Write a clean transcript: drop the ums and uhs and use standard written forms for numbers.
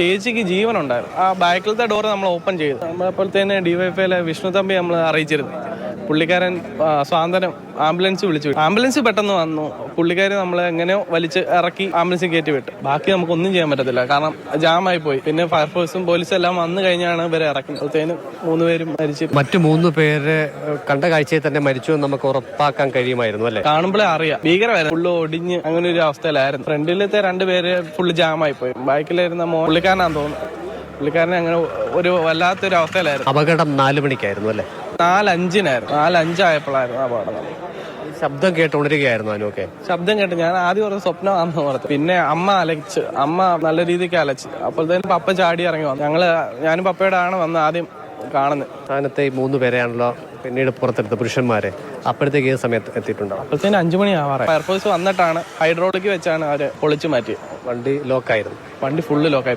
ചേച്ചിക്ക് ജീവനുണ്ടായിരുന്നു. ആ ബാക്കിലത്തെ ഡോർ നമ്മൾ ഓപ്പൺ ചെയ്തു. നമ്മളപ്പോഴത്തേന് ഡിവൈഎഫ്ഐയിലെ വിഷ്ണു തമ്പി നമ്മൾ അറിയിച്ചിരുന്നു. പുള്ളിക്കാരൻ സ്വാതന്ത്ര്യം ആംബുലൻസ് വിളിച്ചു. ആംബുലൻസ് പെട്ടെന്ന് വന്നു. പുള്ളിക്കാരൻ നമ്മളെ എങ്ങനെയോ വലിച്ച് ഇറക്കി ആംബുലൻസ് കയറ്റി വിട്ടു. ബാക്കി നമുക്കൊന്നും ചെയ്യാൻ പറ്റത്തില്ല, കാരണം ജാമായി പോയി. പിന്നെ ഫയർഫോഴ്സും പോലീസും എല്ലാം വന്നു കഴിഞ്ഞാണ് ഇവരെ ഇറക്കുന്നതിന് 3 പേരും മരിച്ചു. മറ്റു 3 പേര് കണ്ട കാഴ്ചയിൽ തന്നെ മരിച്ചു എന്ന് നമുക്ക് ഉറപ്പാക്കാൻ കഴിയുമായിരുന്നു അല്ലെ? കാണുമ്പോഴേ അറിയാം, ഭീകരമായിരുന്നു. ഫുള്ള് ഒടിഞ്ഞ് അങ്ങനെ ഒരു അവസ്ഥയിലായിരുന്നു. ഫ്രണ്ടിലത്തെ 2 പേര് ഫുള്ള് ജാമായി പോയി. ബാക്കിലായിരുന്ന പുള്ളിക്കാരനാന്ന് തോന്നുന്നു. പുള്ളിക്കാരനെ അങ്ങനെ ഒരു വല്ലാത്തൊരു അവസ്ഥയിലായിരുന്നു. അപകടം 4 മണിക്കായിരുന്നു അല്ലെ? 4:05 4:05 ആയപ്പോഴായിരുന്നു അപകടം. ശബ്ദം കേട്ടുകൊണ്ടിരിക്കുകയായിരുന്നു അതിനൊക്കെ. ശബ്ദം കേട്ട് ഞാൻ ആദ്യം ഒരു സ്വപ്നമാണെന്ന് ഓർത്ത്. പിന്നെ അമ്മ നല്ല രീതിക്ക് അലച്ച്. അപ്പോഴത്തേനും പപ്പ ചാടി ഇറങ്ങി വന്നു. ഞാനും പപ്പയുടെ ആണ് വന്ന് ആദ്യം കാണുന്നത്. സ്ഥാനത്തെ 3 പേരെയാണല്ലോ പിന്നീട് പുറത്തെടുത്ത പുരുഷന്മാരെ. അപ്പോഴത്തേക്ക് ഏത് സമയത്ത് എത്തിയിട്ടുണ്ടാവും? അപ്പോഴത്തേനും 5 മണി ആവാറായി. ഫയർഫോഴ്സ് വന്നിട്ടാണ് ഹൈഡ്രോളിക് വെച്ചാണ് അവര് പൊളിച്ചു മാറ്റിയത്. വണ്ടി ലോക്കായിരുന്നു. വണ്ടി ഫുള്ള് ലോക്കായി.